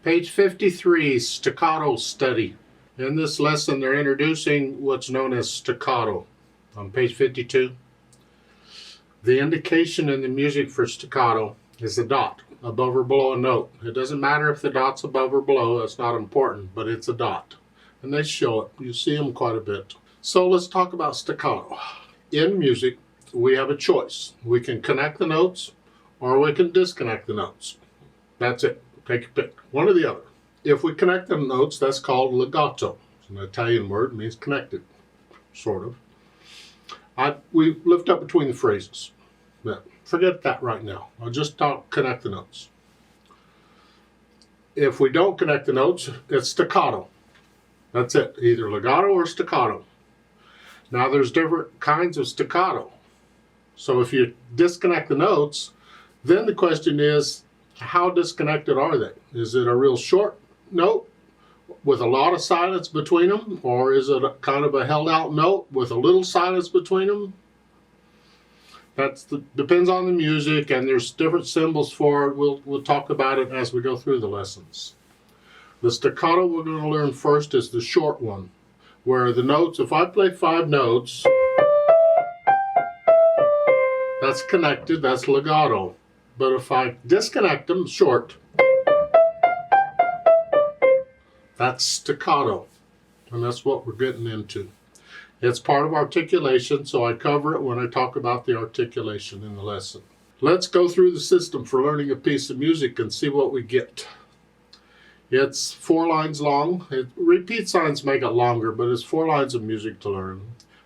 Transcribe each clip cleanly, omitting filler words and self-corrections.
Page 53, Staccato Study. In this lesson, they're introducing what's known as staccato. On page 52, the indication in the music for staccato is a dot above or below a note. It doesn't matter if the dot's above or below, that's not important, but it's a dot. And they show it. You see them quite a bit. So let's talk about staccato. In music, we have a choice. We can connect the notes or we can disconnect the notes. That's it. Take your pick. One or the other. If we connect the notes, that's called legato. It's an Italian word. It means connected, sort of. We lift up between the phrases. But forget that right now. I'll just connect the notes. If we don't connect the notes, it's staccato. That's it. Either legato or staccato. Now there's different kinds of staccato. So if you disconnect the notes, then the question is, how disconnected are they? Is it a real short note with a lot of silence between them, or is it kind of a held out note with a little silence between them? Depends on the music, and there's different symbols for it. We'll talk about it as we go through the lessons. The staccato we're going to learn first is the short one, where the notes, if I play 5 notes, that's connected, that's legato. But if I disconnect them, short, that's staccato. And that's what we're getting into. It's part of articulation, so I cover it when I talk about the articulation in the lesson. Let's go through the system for learning a piece of music and see what we get. It's 4 lines long. Repeat signs make it longer, but it's 4 lines of music to learn.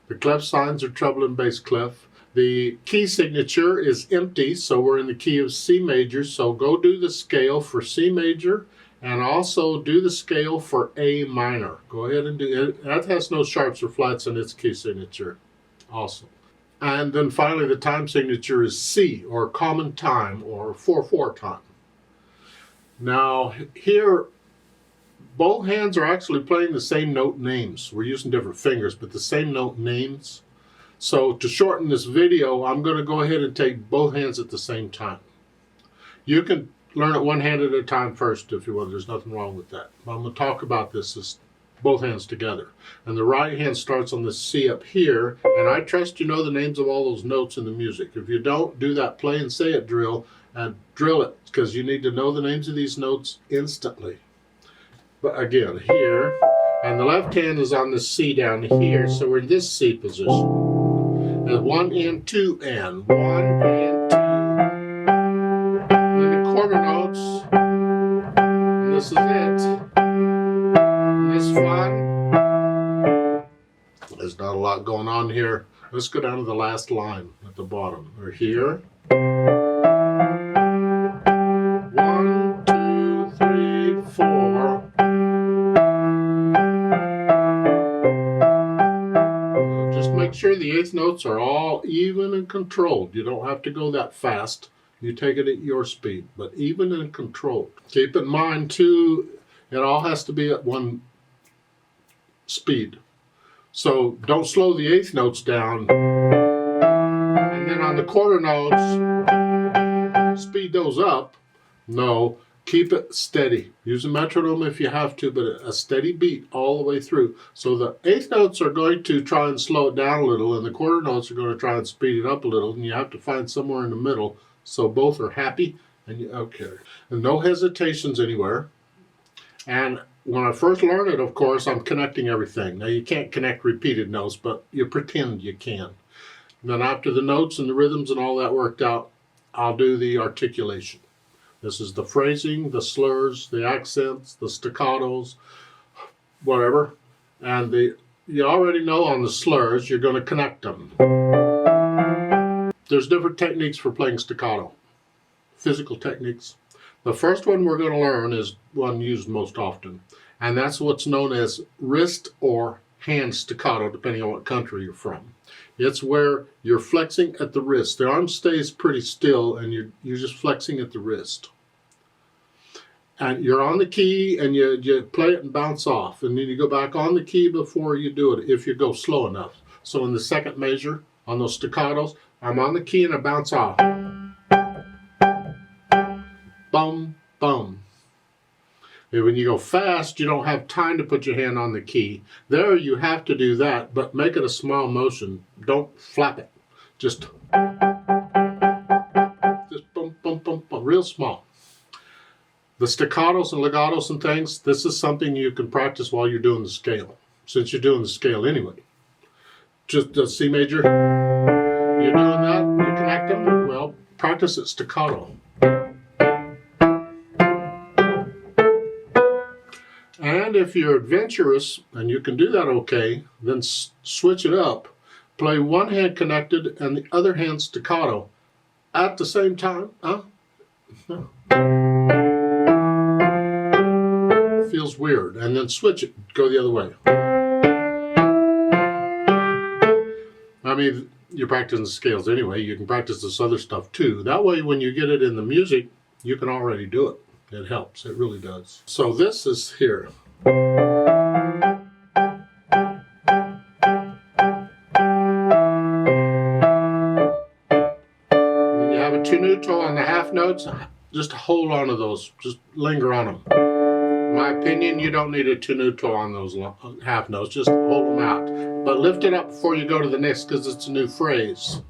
The clef signs are treble and bass clef. The key signature is empty, so we're in the key of C major, so go do the scale for C major and also do the scale for A minor. Go ahead and do it. That has no sharps or flats in its key signature also. And then finally the time signature is C, or common time, or 4/4 time. Now here, both hands are actually playing the same note names. We're using different fingers, but the same note names. So to shorten this video, I'm going to go ahead and take both hands at the same time. You can learn it one hand at a time first if you want. There's nothing wrong with that. I'm going to talk about this as both hands together. And the right hand starts on the C up here, and I trust you know the names of all those notes in the music. If you don't, do that play and say it drill, and drill it, because you need to know the names of these notes instantly. But again, here, and the left hand is on the C down here, so we're in this C position. 1 and 2 and 1 and 2. And then the quarter notes. And this is it. And this fun. There's not a lot going on here. Let's go down to the last line at the bottom. We're here. 1, 2, 3, 4. Make sure the 8th notes are all even and controlled. You don't have to go that fast. You take it at your speed, but even and controlled. Keep in mind too, it all has to be at one speed. So don't slow the 8th notes down. And then on the quarter notes, speed those up. No, keep it steady. Use a metronome if you have to, but a steady beat all the way through. So the 8th notes are going to try and slow it down a little, and the quarter notes are going to try and speed it up a little, and you have to find somewhere in the middle so both are happy. And okay. And no hesitations anywhere. And when I first learned it, of course, I'm connecting everything. Now you can't connect repeated notes, but you pretend you can. And then after the notes and the rhythms and all that worked out, I'll do the articulation. This is the phrasing, the slurs, the accents, the staccatos, whatever. And you already know on the slurs, you're going to connect them. There's different techniques for playing staccato, physical techniques. The first one we're going to learn is one used most often, and that's what's known as wrist or hand staccato, depending on what country you're from. It's where you're flexing at the wrist. The arm stays pretty still, and you're just flexing at the wrist. And you're on the key, and you play it and bounce off. And then you go back on the key before you do it, if you go slow enough. So in the second measure, on those staccatos, I'm on the key and I bounce off. Bum, bum. And when you go fast, you don't have time to put your hand on the key. There you have to do that, but make it a small motion. Don't flap it. Just boom, boom, boom, boom, real small. The staccatos and legatos and things, this is something you can practice while you're doing the scale, since you're doing the scale anyway. Just the C major, you're doing that, you connect them, well, practice it staccato. And if you're adventurous, and you can do that okay, then switch it up. Play one hand connected and the other hand staccato at the same time. Feels weird. And then switch it, go the other way. I mean, you're practicing the scales anyway. You can practice this other stuff too. That way, when you get it in the music, you can already do it. It helps. It really does. So this is here. When you have a tenuto on the half notes, just hold on to those. Just linger on them. In my opinion, you don't need a tenuto on those half notes. Just hold them out. But lift it up before you go to the next because it's a new phrase.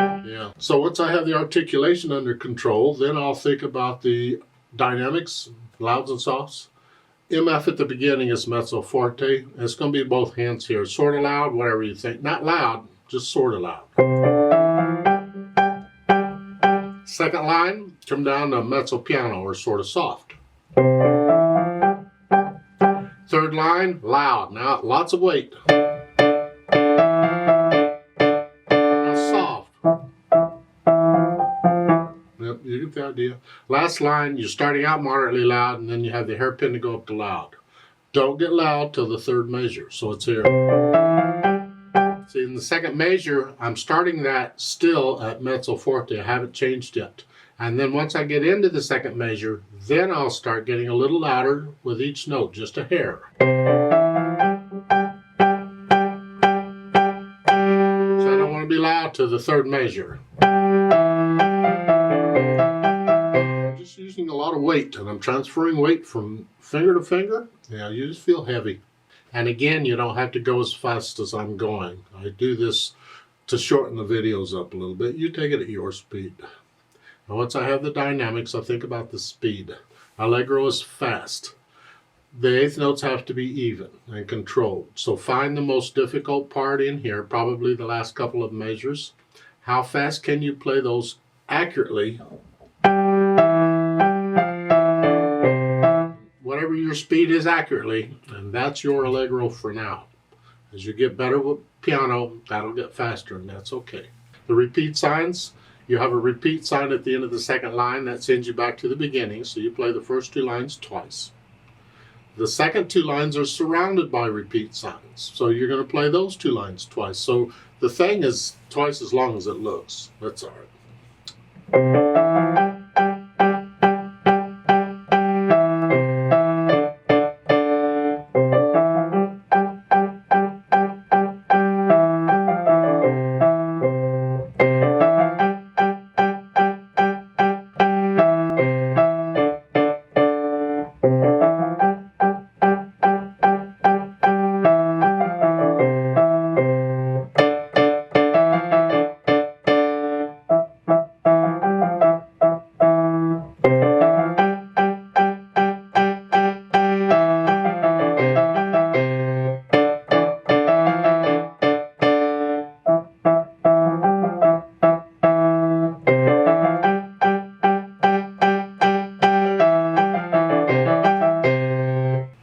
Yeah. So once I have the articulation under control, then I'll think about the dynamics, louds and softs. MF at the beginning is mezzo forte. It's going to be both hands here. Sort of loud, whatever you think. Not loud, just sort of loud. Second line, come down to mezzo piano or sort of soft. Third line, loud. Now, lots of weight. Now, soft. Yep, you get the idea. Last line, you're starting out moderately loud, and then you have the hairpin to go up to loud. Don't get loud till the third measure, so it's here. See, in the second measure, I'm starting that still at mezzo forte. I haven't changed yet. And then once I get into the second measure, then I'll start getting a little louder with each note, just a hair. So I don't want to be loud to the third measure. I'm just using a lot of weight, and I'm transferring weight from finger to finger. Yeah, you just feel heavy. And again, you don't have to go as fast as I'm going. I do this to shorten the videos up a little bit. You take it at your speed. Now, once I have the dynamics, I think about the speed. Allegro is fast. The eighth notes have to be even and controlled. So find the most difficult part in here, probably the last couple of measures. How fast can you play those accurately? Whatever your speed is accurately, and that's your Allegro for now. As you get better with piano, that'll get faster, and that's okay. The repeat signs, you have a repeat sign at the end of the second line that sends you back to the beginning, so you play the first two lines twice. The second two lines are surrounded by repeat signs, so you're going to play those two lines twice. So the thing is twice as long as it looks. That's all right.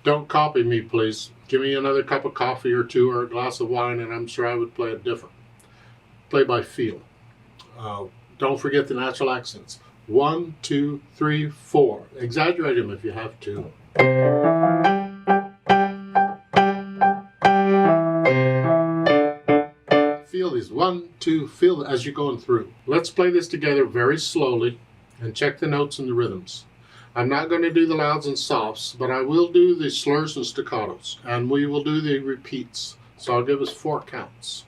Don't copy me, please. Give me another cup of coffee or two or a glass of wine, and I'm sure I would play it different. Play by feel. Don't forget the natural accents. 1, 2, 3, 4. Exaggerate them if you have to. Feel these. 1, 2, feel as you're going through. Let's play this together very slowly and check the notes and the rhythms. I'm not going to do the louds and softs, but I will do the slurs and staccatos, and we will do the repeats. So I'll give us 4 counts.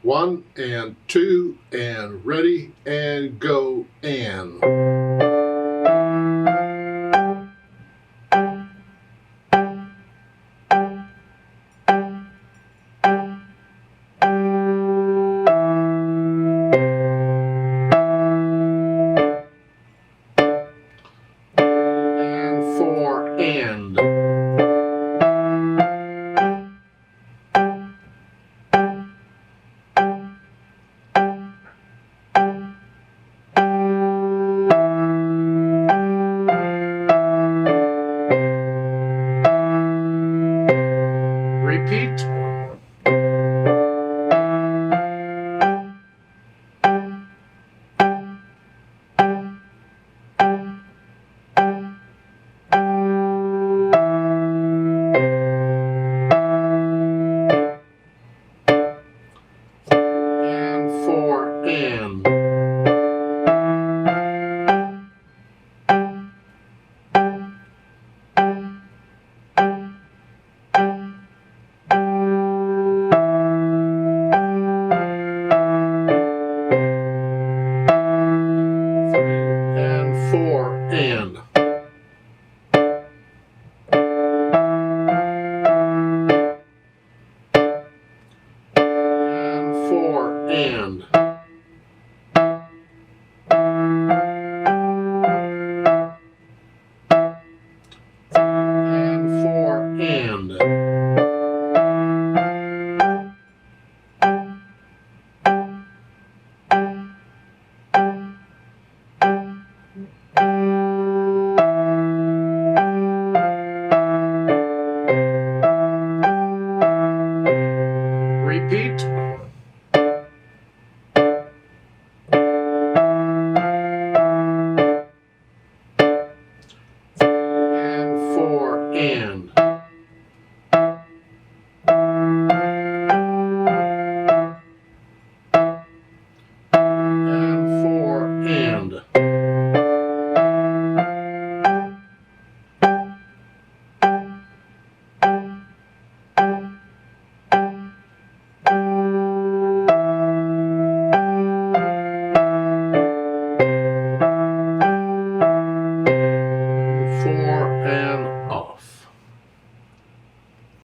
1 and 2 and ready and go and.